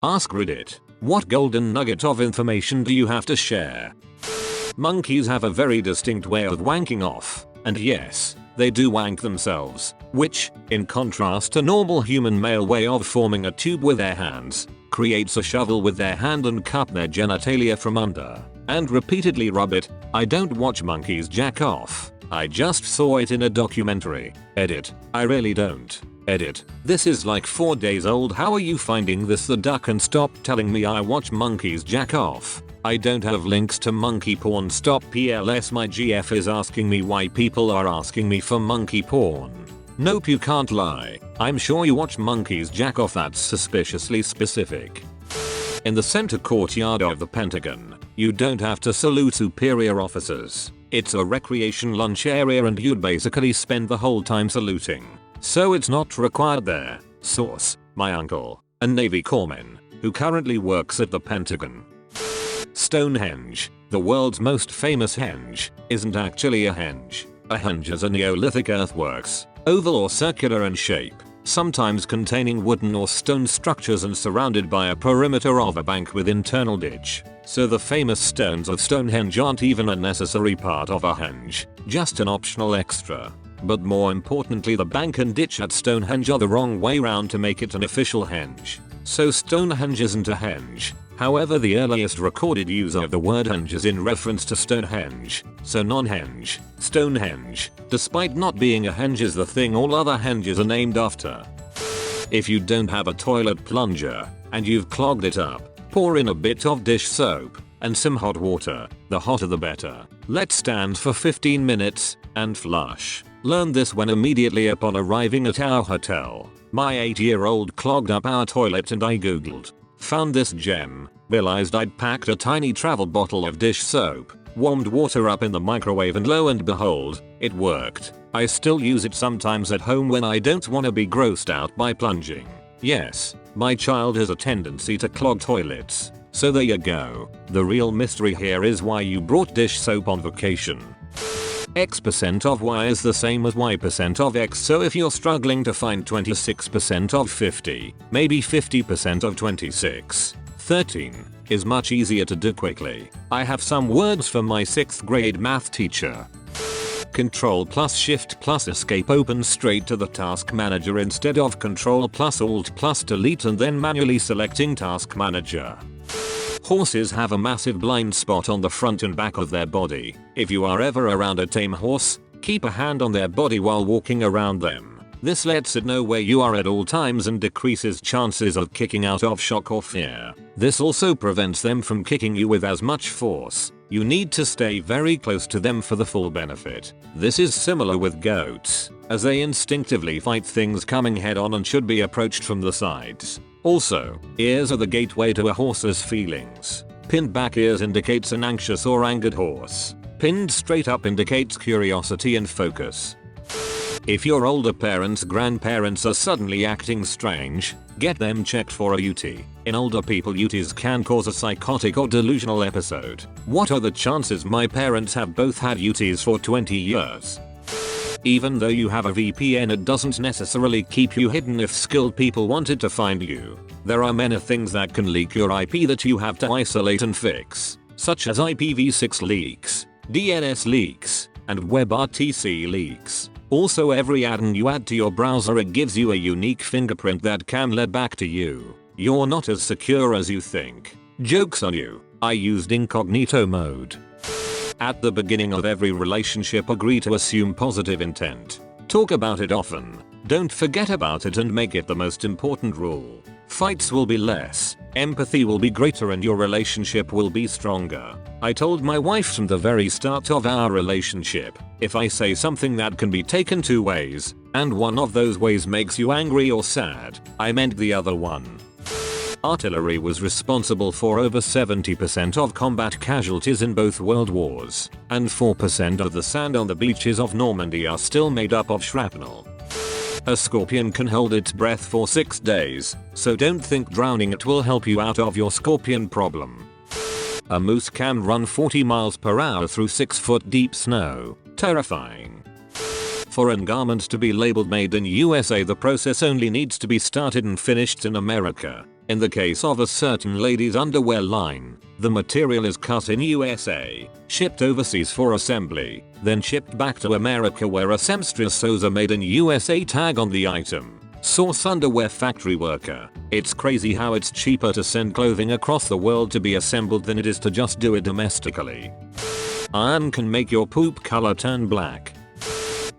AskReddit. What golden nugget of information do you have to share? Monkeys have a very distinct way of wanking off, and yes, they do wank themselves, which, in contrast to normal human male way of forming a tube with their hands, creates a shovel with their hand and cup their genitalia from under, and repeatedly rub it. I don't watch monkeys jack off. I just saw it in a documentary. Edit. I really don't. Edit. This is like 4 days old. How are you finding this the duck, and stop telling me I watch monkeys jack off. I don't have links to monkey porn. Stop PLS. My GF is asking me why people are asking me for monkey porn. Nope, you can't lie. I'm sure you watch monkeys jack off. That's suspiciously specific. In the center courtyard of the Pentagon, you don't have to salute superior officers. It's a recreation lunch area and you'd basically spend the whole time saluting. So it's not required there. Source: my uncle, a Navy corpsman, who currently works at the Pentagon. Stonehenge, the world's most famous henge, isn't actually a henge. A henge is a Neolithic earthworks, oval or circular in shape, sometimes containing wooden or stone structures and surrounded by a perimeter of a bank with internal ditch. So the famous stones of Stonehenge aren't even a necessary part of a henge, just an optional extra. But more importantly, the bank and ditch at Stonehenge are the wrong way round to make it an official henge. So Stonehenge isn't a henge. However, the earliest recorded use of the word henge is in reference to Stonehenge, so non-henge. Stonehenge, despite not being a henge, is the thing all other henges are named after. If you don't have a toilet plunger, and you've clogged it up, pour in a bit of dish soap, and some hot water. The hotter the better. Let stand for 15 minutes, and flush. Learned this when immediately upon arriving at our hotel. My 8-year-old clogged up our toilet and I googled. Found this gem, realized I'd packed a tiny travel bottle of dish soap, warmed water up in the microwave, and lo and behold, it worked. I still use it sometimes at home when I don't want to be grossed out by plunging. Yes, my child has a tendency to clog toilets. So there you go. The real mystery here is why you brought dish soap on vacation. X% of Y is the same as Y% of X, so if you're struggling to find 26% of 50, maybe 50% of 26, 13 is much easier to do quickly. I have some words for my 6th grade math teacher. Control plus Shift plus Escape opens straight to the task manager instead of Control plus Alt plus Delete and then manually selecting task manager. Horses have a massive blind spot on the front and back of their body. If you are ever around a tame horse, keep a hand on their body while walking around them. This lets it know where you are at all times and decreases chances of kicking out of shock or fear. This also prevents them from kicking you with as much force. You need to stay very close to them for the full benefit. This is similar with goats, as they instinctively fight things coming head on and should be approached from the sides. Also, ears are the gateway to a horse's feelings. Pinned back ears indicates an anxious or angered horse. Pinned straight up indicates curiosity and focus. If your older parents, grandparents are suddenly acting strange, get them checked for a UT. In older people, UTs can cause a psychotic or delusional episode. What are the chances my parents have both had UTs for 20 years? Even though you have a VPN, it doesn't necessarily keep you hidden if skilled people wanted to find you. There are many things that can leak your IP that you have to isolate and fix, such as IPv6 leaks, DNS leaks, and WebRTC leaks. Also, every add-on you add to your browser, it gives you a unique fingerprint that can lead back to you. You're not as secure as you think. Joke's on you. I used incognito mode. At the beginning of every relationship, agree to assume positive intent. Talk about it often. Don't forget about it and make it the most important rule. Fights will be less, empathy will be greater, and your relationship will be stronger. I told my wife from the very start of our relationship, if I say something that can be taken 2 ways, and one of those ways makes you angry or sad, I meant the other one. Artillery was responsible for over 70% of combat casualties in both world wars, and 4% of the sand on the beaches of Normandy are still made up of shrapnel. A scorpion can hold its breath for 6 days, so don't think drowning it will help you out of your scorpion problem. A moose can run 40 miles per hour through 6-foot deep snow. Terrifying. For a garment to be labeled made in USA, the process only needs to be started and finished in America. In the case of a certain ladies' underwear line, the material is cut in USA, shipped overseas for assembly, then shipped back to America where a seamstress sews a made in USA tag on the item. Source: underwear factory worker. It's crazy how it's cheaper to send clothing across the world to be assembled than it is to just do it domestically. Iron can make your poop color turn black.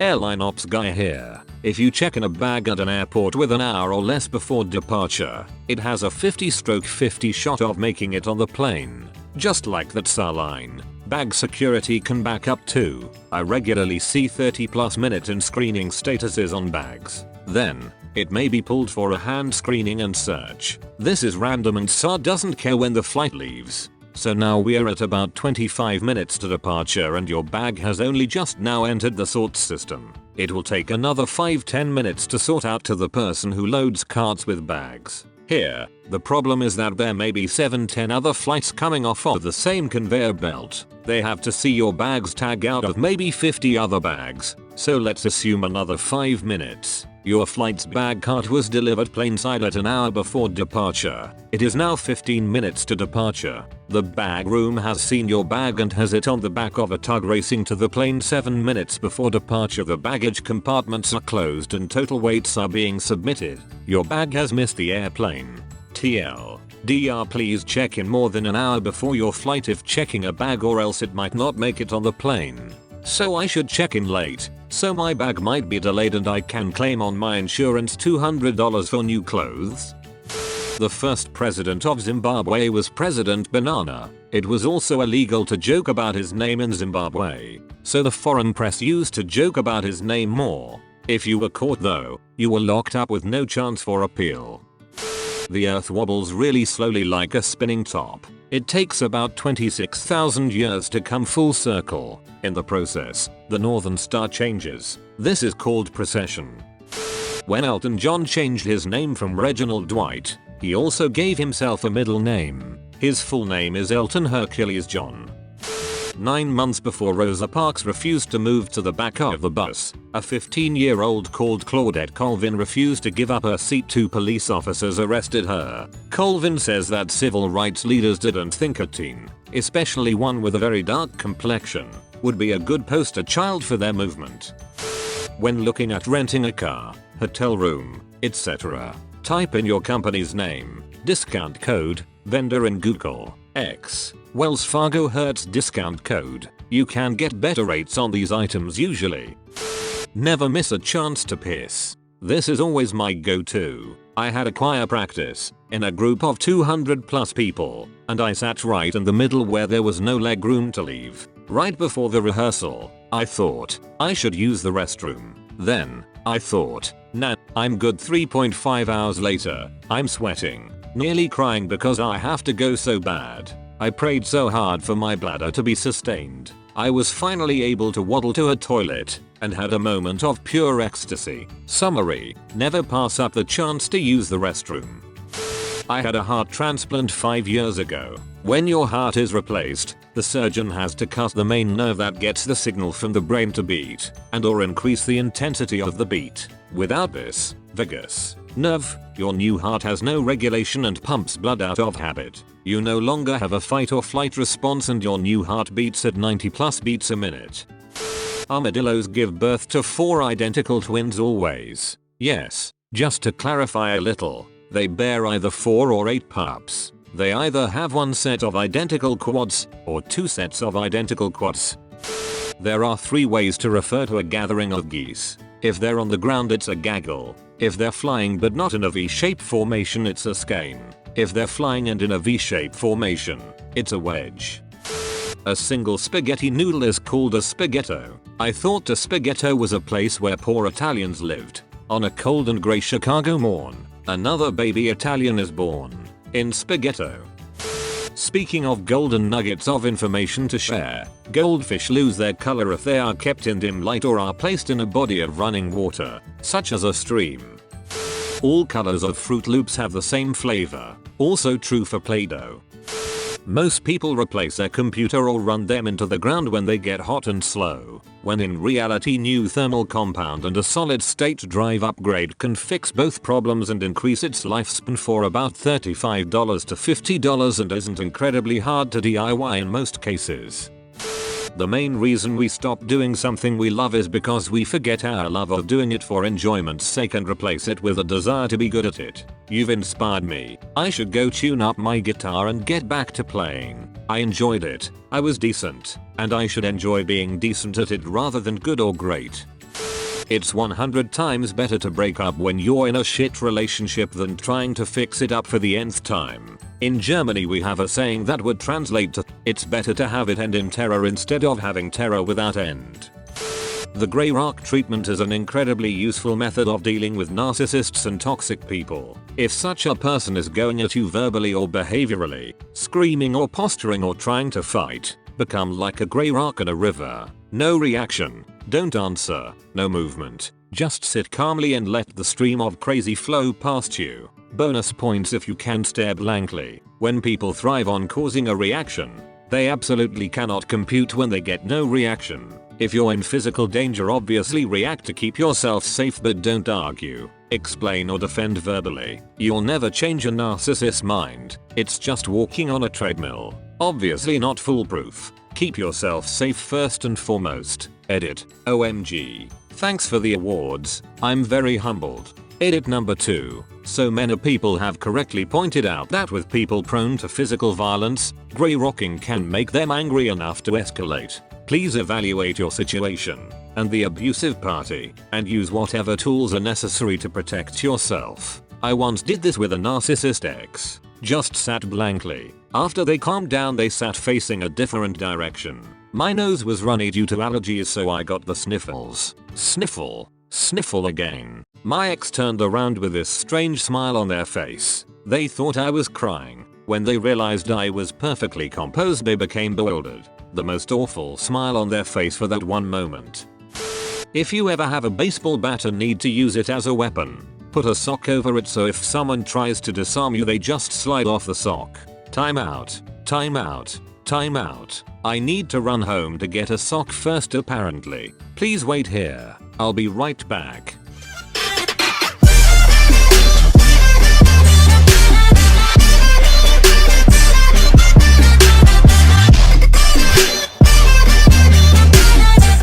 Airline ops guy here. If you check in a bag at an airport with an hour or less before departure, it has a 50/50 shot of making it on the plane. Just like that saline. Bag security can back up too. I regularly see 30+ minute in screening statuses on bags. Then, it may be pulled for a hand screening and search. This is random and SAR doesn't care when the flight leaves. So now we're at about 25 minutes to departure and your bag has only just now entered the sort system. It will take another 5-10 minutes to sort out to the person who loads carts with bags. Here, the problem is that there may be 7-10 other flights coming off of the same conveyor belt. They have to see your bag's tag out of maybe 50 other bags, so let's assume another 5 minutes. Your flight's bag cart was delivered plainside at an hour before departure. It is now 15 minutes to departure. The bag room has seen your bag and has it on the back of a tug racing to the plane 7 minutes before departure. The baggage compartments are closed and total weights are being submitted. Your bag has missed the airplane. TLDR, please check in more than an hour before your flight if checking a bag, or else it might not make it on the plane. So I should check in late, so my bag might be delayed and I can claim on my insurance $200 for new clothes. The first president of Zimbabwe was President Banana. It was also illegal to joke about his name in Zimbabwe, so the foreign press used to joke about his name more. If you were caught though, you were locked up with no chance for appeal. The earth wobbles really slowly like a spinning top. It takes about 26,000 years to come full circle. In the process, the northern star changes. This is called precession. When Elton John changed his name from Reginald Dwight, he also gave himself a middle name. His full name is Elton Hercules John. 9 months before Rosa Parks refused to move to the back of the bus, a 15-year-old called Claudette Colvin refused to give up her seat. 2 police officers arrested her. Colvin says that civil rights leaders didn't think a teen, especially one with a very dark complexion, would be a good poster child for their movement. When looking at renting a car, hotel room, etc., type in your company's name, discount code, vendor in Google, X, Wells Fargo Hertz discount code. You can get better rates on these items usually. Never miss a chance to piss. This is always my go-to. I had a choir practice in a group of 200+ people, and I sat right in the middle where there was no leg room to leave. Right before the rehearsal, I thought I should use the restroom. Then, I thought, nah, I'm good. 3.5 hours later, I'm sweating, nearly crying because I have to go so bad. I prayed so hard for my bladder to be sustained. I was finally able to waddle to a toilet and had a moment of pure ecstasy. Summary: never pass up the chance to use the restroom. I had a heart transplant 5 years ago. When your heart is replaced, the surgeon has to cut the main nerve that gets the signal from the brain to beat, and or increase the intensity of the beat. Without this vagus nerve, your new heart has no regulation and pumps blood out of habit. You no longer have a fight or flight response and your new heart beats at 90+ beats a minute. Armadillos give birth to 4 identical twins always. Yes, just to clarify a little, they bear either 4 or 8 pups. They either have 1 set of identical quads or 2 sets of identical quads. There are 3 ways to refer to a gathering of geese. If they're on the ground, it's a gaggle. If they're flying but not in a V-shaped formation, it's a skein. If they're flying and in a V-shaped formation, it's a wedge. A single spaghetti noodle is called a spaghetto. I thought a spaghetto was a place where poor Italians lived. On a cold and grey Chicago morn, another baby Italian is born. In spaghetto. Speaking of golden nuggets of information to share, goldfish lose their color if they are kept in dim light or are placed in a body of running water, such as a stream. All colors of Fruit Loops have the same flavor, also true for Play-Doh. Most people replace their computer or run them into the ground when they get hot and slow, when in reality new thermal compound and a solid state drive upgrade can fix both problems and increase its lifespan for about $35 to $50 and isn't incredibly hard to DIY in most cases. The main reason we stop doing something we love is because we forget our love of doing it for enjoyment's sake and replace it with a desire to be good at it. You've inspired me. I should go tune up my guitar and get back to playing. I enjoyed it. I was decent. And I should enjoy being decent at it rather than good or great. It's 100 times better to break up when you're in a shit relationship than trying to fix it up for the nth time. In Germany we have a saying that would translate to, it's better to have it end in terror instead of having terror without end. The grey rock treatment is an incredibly useful method of dealing with narcissists and toxic people. If such a person is going at you verbally or behaviorally, screaming or posturing or trying to fight, become like a grey rock in a river. No reaction, don't answer, no movement. Just sit calmly and let the stream of crazy flow past you. Bonus points if you can stare blankly. When people thrive on causing a reaction, they absolutely cannot compute when they get no reaction. If you're in physical danger, obviously react to keep yourself safe, but don't argue, explain or defend verbally. You'll never change a narcissist's mind. It's just walking on a treadmill. Obviously not foolproof. Keep yourself safe first and foremost. Edit. OMG. Thanks for the awards. I'm very humbled. Edit number 2. So many people have correctly pointed out that with people prone to physical violence, grey rocking can make them angry enough to escalate. Please evaluate your situation and the abusive party and use whatever tools are necessary to protect yourself. I once did this with a narcissist ex. Just sat blankly. After they calmed down, they sat facing a different direction. My nose was runny due to allergies, so I got the sniffles. Sniffle. Sniffle again. My ex turned around with this strange smile on their face. They thought I was crying. When they realized I was perfectly composed, they became bewildered. The most awful smile on their face for that one moment. If you ever have a baseball bat and need to use it as a weapon, put a sock over it so if someone tries to disarm you, they just slide off the sock. Time out. Time out. Time out. I need to run home to get a sock first apparently. Please wait here. I'll be right back.